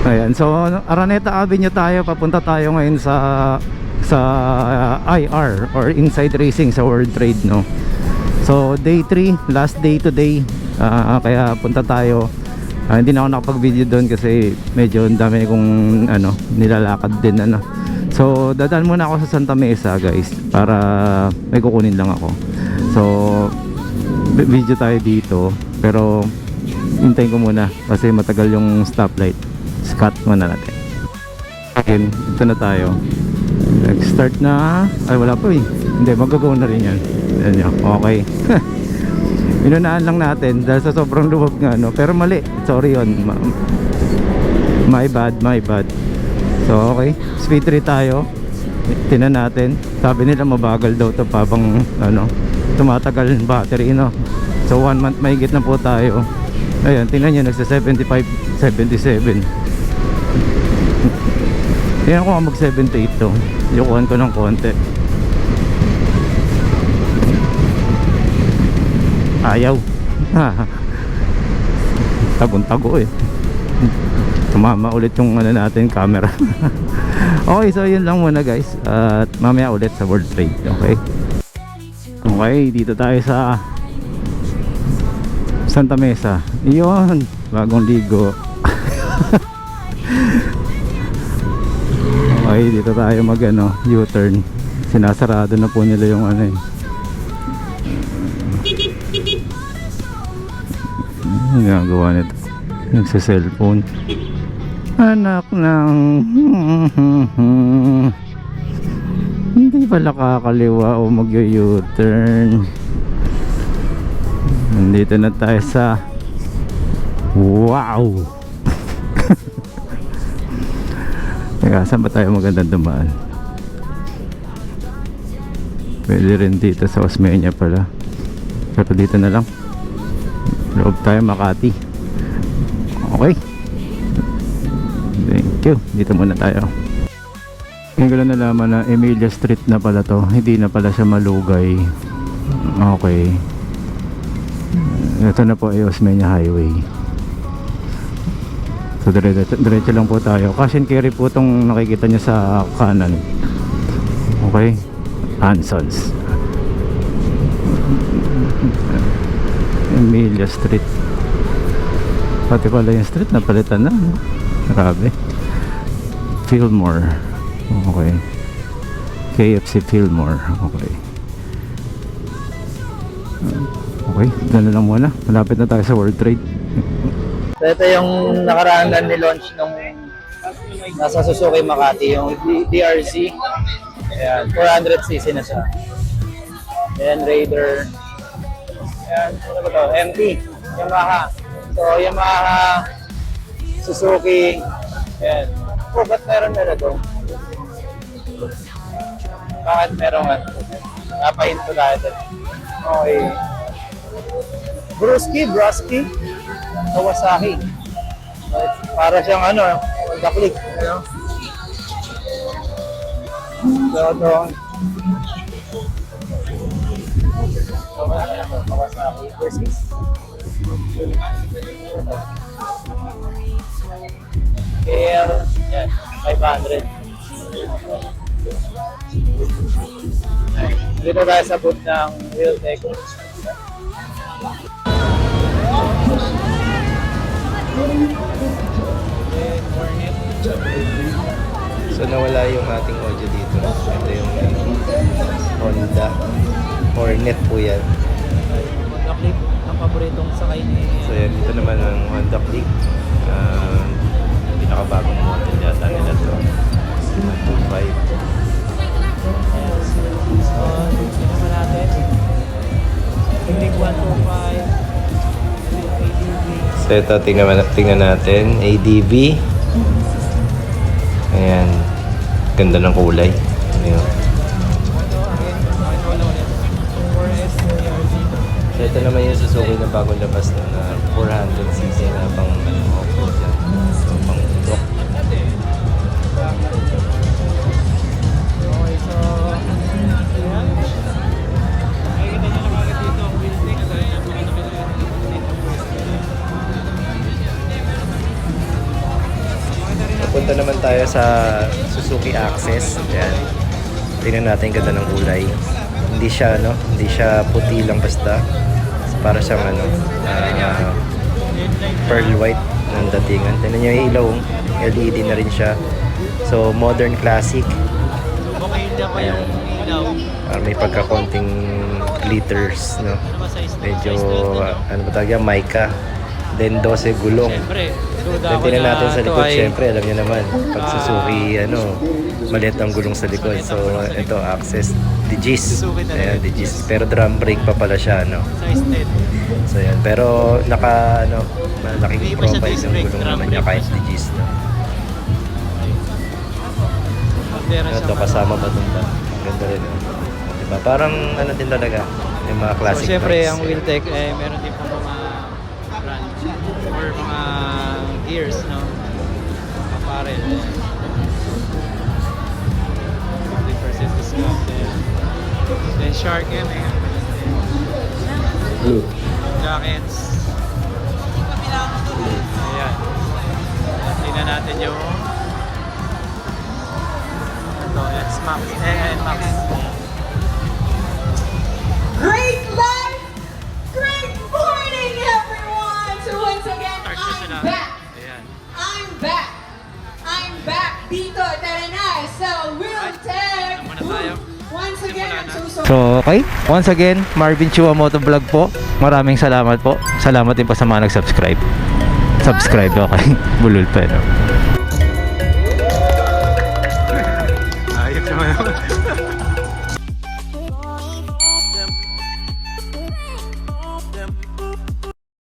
Ayan, so Araneta Avenue tayo, papunta tayo ngayon sa IR or Inside Racing sa World Trade, no. So day 3, last day today, kaya punta tayo. Hindi na ako nakapag-video doon kasi medyo dami kong nilalakad din So dadaan muna ako sa Santa Mesa, guys, para may kukunin lang ako. So video tayo dito, pero hintayin ko muna kasi matagal yung stoplight. Cut muna natin. Again, ito na tayo. Nag-start na. Ay, wala pa eh. Hindi, mag-go na rin yan. Ayan, okay. Inunahan lang natin dahil sa sobrang luwag nga, no? Pero mali, sorry yun. My bad. So okay, speed 3 tayo. Tinan natin. Sabi nila mabagal daw to habang tumatagal yung battery, no? So 1 month mahigit na po tayo. Ayan, tingnan nyo, nagsa 75, 77. Tingnan ko mag 78 to. Yukuhan ko ng konti. Ayaw. Tagong-tago eh. Tumama ulit yung natin camera. Okay, so yun lang muna, guys. At mamaya ulit sa World Trade. Okay. Okay, dito tayo sa Santa Mesa. Iyon, bagong ligo. Okay, dito tayo mag U-turn. Sinasarado na po nila yung ginagawa nito. Nagsa-cellphone. Anak ng hindi pala kakaliwa o mag-U-turn. Nandito na tayo sa wow. Teka, saan ba tayo magandang dumaan? Pwede rin dito sa Osmeña pala, pero dito na lang. Loob tayo, Makati. Okay, thank you. Dito muna tayo. Ngayon ko lang nalaman na Emilia Street na pala to. Hindi na pala siya Malugay. Okay, ito na po ay Osmeña Highway. So diretso lang po tayo. Cash and carry po itong nakikita nyo sa kanan. Okay, Hansons. Emilia Street. Pati pala yung street napalitan na, no? Grabe. Fillmore. Okay, KFC Fillmore. Okay. Okay, gano'n lang muna. Malapit na tayo sa World Trade. So ito yung nakaraan na ni-launch nung nasa Suzuki Makati, yung DRZ. Ayan, 400cc na siya. Ayan, Raider. Ayan, ano ba ito? MT, Yamaha. So, Yamaha, Suzuki. Ayan. Oh, ba't meron ito? Bakit meron nga? Napahinto tayo ito. Okay. Brusky, Kawasaki. Para siyang Honda Click. So, ito. Kawasaki versus KR, yan, 500. Dito tayo sa booth ng Real Tech. So nawala yung ating audio dito. Ito yung Honda Hornet po yan. Honda Click, ang paboritong sakay ni... So yan, ito naman ang Honda Click. Pinakabagong model yata nila to. 125. So, dito naman natin. Click 125. So ito, tingnan natin. ADV. Ayan. Ganda ng kulay. Ayan. So ito naman yung Suzuki na bagong labas na 400cc na pang off-road yan. So pang truck. Okay, so... Ayan. Makikita nyo na kagad dito ang wheel stick. Makikita punta naman tayo sa Suzuki Access. Ayan. Tingnan natin yung ganda ng kulay. Hindi siya puti lang basta. Para siyang pearl white ng datingan. Tingnan nyo yung ilaw, LED na rin siya. So, modern classic. Ayan. May pagkakonting glitters, no? Medyo, ano ba tawag yan? Mica. Then 12 gulong. Then tingnan natin sa likod, syempre, alam niyo naman, pag Suzuki, maliit ang gulong sa likod. So, ito, Access Digis. Ayan, Digis. Pero drum brake pa pala siya, no? So, yan. Pero, malaking profile yung gulong naman niya kahit Digis, no? Ito, kasama ba itong ba? Ganda rin, no? Diba? Parang, din talaga, yung mga classic Siyempre, bikes. ang Wheeltech, meron din po mga brand or mga gears, no? Apparel. 50% discount. Then Shark M, Blue. jackets. Ayan. Tingnan natin yung ito, it's Max. Max. Great life! Great morning, everyone! So once again, I'm back! Ayan. I'm back! I'm back dito, tara na, sa Wheeltech! Muna tayo. Once again, I'm so sorry. So, okay. Once again, Marvin Chua Motovlog po. Maraming salamat po. Salamat din po sa mga nag-subscribe. Subscribe, okay. Bulol pa, no?